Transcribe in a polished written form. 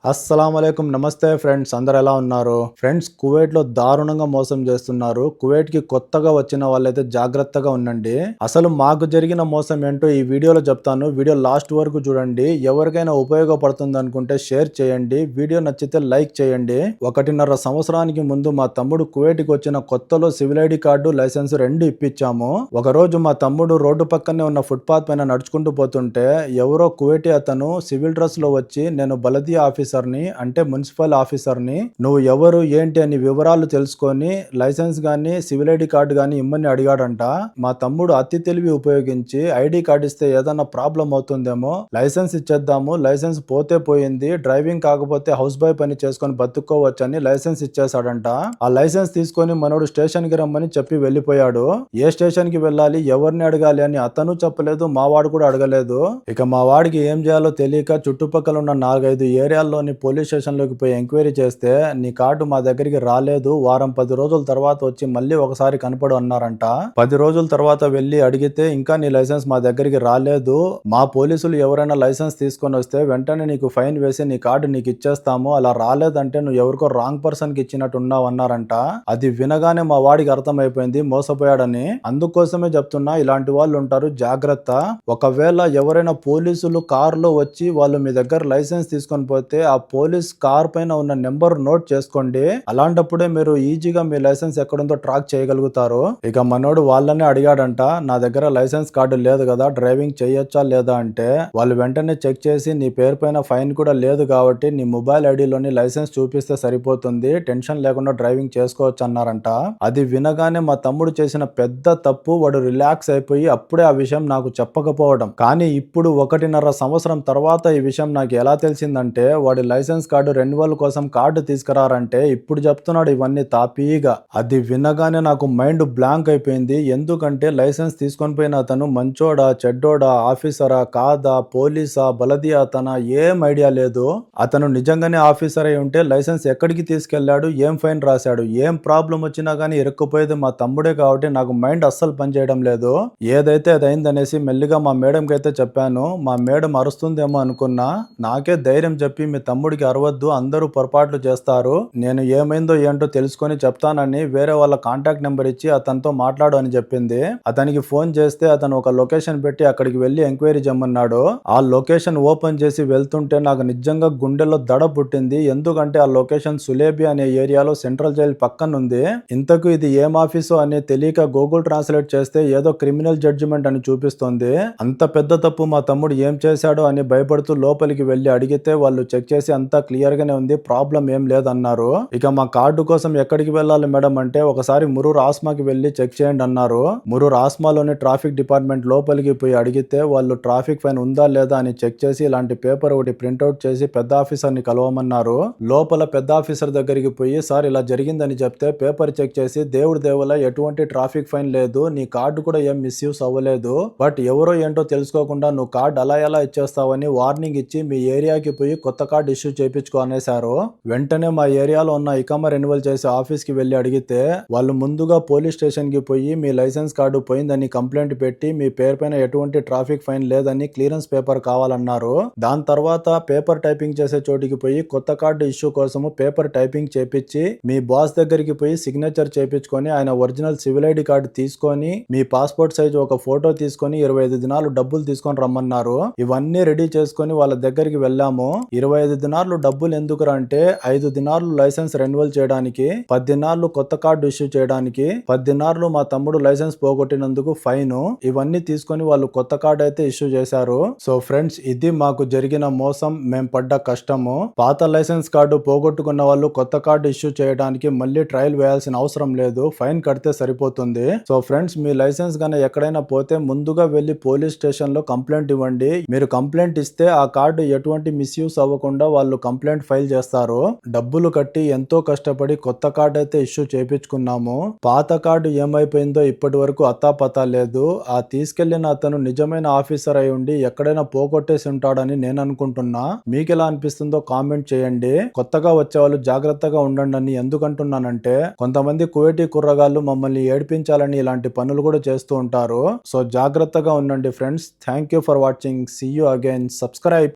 అస్సలాముఅలైకుం నమస్తే ఫ్రెండ్స్, అందరు ఎలా ఉన్నారు ఫ్రెండ్స్? కువైట్లో దారుణంగా మోసం చేస్తున్నారు. కువైట్ కి కొత్తగా వచ్చిన వాళ్ళైతే జాగ్రత్తగా ఉండండి. అసలు మాకు జరిగిన మోసం ఏంటో ఈ వీడియోలో చెప్తాను. వీడియో లాస్ట్ వరకు చూడండి. ఎవరికైనా ఉపయోగపడుతుంది అనుకుంటే షేర్ చేయండి. వీడియో నచ్చితే లైక్ చేయండి. 1.5 సంవత్సరానికి ముందు మా తమ్ముడు కువైట్ కి వచ్చిన కొత్తలో సివిల్ ఐడి కార్డు, లైసెన్స్ 2 ఇప్పించాము. ఒక రోజు మా తమ్ముడు రోడ్డు పక్కనే ఉన్న ఫుట్పాత్ పైన నడుచుకుంటూ పోతుంటే ఎవరో కువైటీ అతను సివిల్ డ్రెస్ లో వచ్చి, నేను బలదీ ఆఫీసర్ ని, అంటే మున్సిపల్ ఆఫీసర్ ని, నువ్వు ఎవరు ఏంటి అని వివరాలు తెలుసుకొని లైసెన్స్ గానీ సివిల్ ఐడి కార్డు గానీ ఇమ్మని అడిగాడంట. మా తమ్ముడు అతి తెలివి ఉపయోగించి ఐడి కార్డు ఇస్తే ఏదన్నా ప్రాబ్లం అవుతుందేమో, లైసెన్స్ ఇచ్చేద్దాము, లైసెన్స్ పోతే పోయింది, డ్రైవింగ్ కాకపోతే హౌస్ బాయ్ పని చేసుకొని బతుక్కోవచ్చని లైసెన్స్ ఇచ్చేసాడంట. ఆ లైసెన్స్ తీసుకొని మనోడు స్టేషన్ కి రమ్మని చెప్పి వెళ్లిపోయాడు. ఏ స్టేషన్ కి వెళ్ళాలి, ఎవరిని అడగాలి అని అతను చెప్పలేదు, మా వాడు కూడా అడగలేదు. ఇక మా వాడికి ఏం చేయాలో తెలియక చుట్టుపక్కల ఉన్న 4-5 ఏరియాల్లో పోలీస్ స్టేషన్ లోకి పోయి ఎంక్వైరీ చేస్తే, నీ కార్డు మా దగ్గరికి రాలేదు, వారం 10 రోజుల తర్వాత వచ్చి మళ్ళీ ఒకసారి కనపడు అన్నారంట. 10 రోజుల తర్వాత వెళ్లి అడిగితే, ఇంకా నీ లైసెన్స్ మా దగ్గరికి రాలేదు, మా పోలీసులు ఎవరైనా లైసెన్స్ తీసుకొని వస్తే వెంటనే నీకు ఫైన్ వేసి నీ కార్డు నీకు ఇచ్చేస్తాము, అలా రాలేదంటే నువ్వు ఎవరికో రాంగ్ పర్సన్ కి ఇచ్చినట్టు ఉన్నావు అన్నారంట. అది వినగానే మా వాడికి అర్థమైపోయింది మోసపోయాడని. అందుకోసమే చెప్తున్నా, ఇలాంటి వాళ్ళు ఉంటారు, జాగ్రత్త. ఒకవేళ ఎవరైనా పోలీసులు కారులో వచ్చి వాళ్ళు మీ దగ్గర లైసెన్స్ తీసుకొని పోతే ఆ పోలీస్ కార్ పైన ఉన్న నెంబర్ నోట్ చేసుకోండి. అలాంటప్పుడే మీరు ఈజీగా మీ లైసెన్స్ ఎక్కడుందో ట్రాక్ చేయగలుగుతారు. ఇక మనోడు వాళ్ళనే అడిగాడంట, నా దగ్గర లైసెన్స్ కార్డు లేదు కదా, డ్రైవింగ్ చేయొచ్చా లేదా అంటే, వాళ్ళు వెంటనే చెక్ చేసి నీ పేరు పైన ఫైన్ కూడా లేదు కాబట్టి నీ మొబైల్ ఐడిలోని లైసెన్స్ చూపిస్తే సరిపోతుంది, టెన్షన్ లేకుండా డ్రైవింగ్ చేసుకోవచ్చు అన్నారంట. అది వినగానే మా తమ్ముడు చేసిన పెద్ద తప్పు, వాడు రిలాక్స్ అయిపోయి అప్పుడే ఆ విషయం నాకు చెప్పకపోవడం. కానీ ఇప్పుడు 1.5 సంవత్సరం తర్వాత ఈ విషయం నాకు ఎలా తెలిసిందంటే, వాడి లైసెన్స్ కార్డు రెన్యువల్ కోసం కార్డు తీసుకురారంటే ఇప్పుడు చెప్తున్నాడు ఇవన్నీ తాపీగా. అది వినగానే నాకు మైండ్ బ్లాంక్ అయిపోయింది. ఎందుకంటే లైసెన్స్ తీసుకొని పోయిన అతను మంచోడా, చెడ్డోడా, ఆఫీసరా కాదా, పోలీసా, బలదియా అతనా, ఏం ఐడియా లేదు. అతను నిజంగానే ఆఫీసర్ అయి ఉంటే లైసెన్స్ ఎక్కడికి తీసుకెళ్లాడు, ఏం ఫైన్ రాశాడు, ఏం ప్రాబ్లం వచ్చినా గానీ ఇరుక్కుపోయేది మా తమ్ముడే కాబట్టి నాకు మైండ్ అస్సలు పనిచేయడం లేదు. ఏదైతే అది అయిందనేసి మెల్లిగా మా మేడంకి అయితే చెప్పాను. మా మేడం అరుస్తుందేమో అనుకున్నా. నాకే ధైర్యం చెప్పి, మీ తమ్ముడికి అరవద్దు, అందరూ పొరపాట్లు చేస్తారు, నేను ఏమైందో ఏంటో తెలుసుకొని చెప్తానని వేరే వాళ్ళ కాంటాక్ట్ నెంబర్ ఇచ్చి అతనితో మాట్లాడు అని చెప్పింది. అతనికి ఫోన్ చేస్తే అతను ఒక లొకేషన్ పెట్టి అక్కడికి వెళ్లి ఎంక్వైరీ చేయమన్నాడు. ఆ లొకేషన్ ఓపెన్ చేసి వెళ్తుంటే నాకు నిజంగా గుండెల్లో దడ పుట్టింది. ఎందుకంటే ఆ లొకేషన్ సులేబి అనే ఏరియాలో సెంట్రల్ జైల్ పక్కన ఉంది. ఇంతకు ఇది ఏం ఆఫీసో అని తెలియక గూగుల్ ట్రాన్స్లేట్ చేస్తే ఏదో క్రిమినల్ జడ్జిమెంట్ అని చూపిస్తుంది. అంత పెద్ద తప్పు మా తమ్ముడు ఏం చేశాడో అని భయపడుతూ లోపలికి వెళ్లి అడిగితే వాళ్ళు చెక్ చేసి అంతా క్లియర్ గానే ఉంది, ప్రాబ్లం ఏం లేదన్నారు. ఇక మా కార్డు కోసం ఎక్కడికి వెళ్ళాలి మేడం అంటే, ఒకసారి మురూర్ ఆస్మాకి వెళ్లి చెక్ చేయండి అన్నారు. మురూర్ ఆస్మాలోని ట్రాఫిక్ డిపార్ట్మెంట్ లోపలికి పోయి అడిగితే వాళ్ళు ట్రాఫిక్ ఫైన్ ఉందా లేదా అని చెక్ చేసి ఇలాంటి పేపర్ ఒకటి ప్రింట్అవుట్ చేసి పెద్ద ఆఫీసర్ ని కలవమన్నారు. లోపల పెద్ద ఆఫీసర్ దగ్గరికి పోయి, సార్ ఇలా జరిగిందని చెప్తే పేపర్ చెక్ చేసి, దేవుడి దేవుల ఎటువంటి ట్రాఫిక్ ఫైన్ లేదు, నీ కార్డు కూడా ఏం మిస్యూస్ అవ్వలేదు, బట్ ఎవరో ఏంటో తెలుసుకోకుండా నువ్వు కార్డు అలా ఎలా ఇచ్చేస్తావని వార్నింగ్ ఇచ్చి మీ ఏరియాకి పోయి కొత్త కార్డు ఇష్యూ చేయించుకో అనేసారు. వెంటనే మా ఏరియాలో ఉన్న ఇకామా రెన్యువల్ చేసే ఆఫీస్ కి వెళ్లి అడిగితే వాళ్ళు ముందుగా పోలీస్ స్టేషన్ కి పోయి మీ లైసెన్స్ కార్డు పోయిందని కంప్లైంట్ పెట్టి, మీ పేరు పైన ఎటువంటి ట్రాఫిక్ ఫైన్ లేదని క్లియరెన్స్ పేపర్ కావాలన్నారు. దాని తర్వాత పేపర్ టైపింగ్ చేసే చోటికి పోయి కొత్త కార్డు ఇష్యూ కోసము పేపర్ టైపింగ్ చేపించి మీ బాస్ దగ్గరికి పోయి సిగ్నేచర్ చేపించుకొని ఆయన ఒరిజినల్ సివిల్ ఐడి కార్డు తీసుకొని మీ పాస్పోర్ట్ సైజ్ ఒక ఫోటో తీసుకొని 25 దినాలు డబ్బులు తీసుకొని రమ్మన్నారు. ఇవన్నీ రెడీ చేసుకొని వాళ్ళ దగ్గరికి వెళ్ళాము. 25 దినాలు డబ్బులు ఎందుకురా అంటే, 5 దినాలు లైసెన్స్ రెన్యువల్ చేయడానికి, 10 దినాలు కొత్త కార్డు ఇష్యూ చేయడానికి, 10 దినాలు మా తమ్ముడు లైసెన్స్ పోగొట్టినందుకు ఫైన్. ఇవన్నీ తీసుకొని వాళ్ళు కొత్త కార్డు అయితే ఇష్యూ చేశారు. సో ఫ్రెండ్స్, ఇది మాకు జరిగిన మోసం, మేం పడ్డ కష్టము. పాత లైసెన్స్ కార్డు పోగొట్టుకున్న వాళ్ళు కొత్త కార్డు ఇష్యూ చేయడానికి మళ్ళీ ట్రయల్ వేయాల్సిన అవసరం లేదు, ఫైన్ కడితే సరిపోతుంది. సో ఫ్రెండ్స్, మీ లైసెన్స్ గానీ ఎక్కడైనా పోతే ముందుగా వెళ్లి పోలీస్ స్టేషన్ లో కంప్లైంట్ ఇవ్వండి. మీరు కంప్లైంట్ ఇస్తే ఆ కార్డు ఎటువంటి మిస్యూస్ అవ్వకుండా వాళ్ళు కంప్లైంట్ ఫైల్ చేస్తారు. డబ్బులు కట్టి ఎంతో కష్టపడి కొత్త కార్డు అయితే ఇష్యూ చేయించుకున్నాము. పాత కార్డు ఏమైపోయిందో ఇప్పటి వరకు అత్తాపతా లేదు. ఆ తీసుకెళ్లిన అతను నిజమైన ఆఫీసర్ అయి ఉండి ఎక్కడైనా పోగొట్టేసి ఉంటాడని నేను అనుకుంటున్నా. మీకు ఎలా అనిపిస్తుందో కామెంట్ చేయండి. కొత్తగా వచ్చే వాళ్ళు జాగ్రత్తగా ఉండండి అని ఎందుకంటున్నానంటే, కొంతమంది కువైటీ కుర్రగాళ్ళు మమ్మల్ని ఏడిపించాలని ఇలాంటి పనులు కూడా చేస్తూ ఉంటారు. సో జాగ్రత్తగా ఉండండి friends. Thank you for watching. See you again. Subscribe.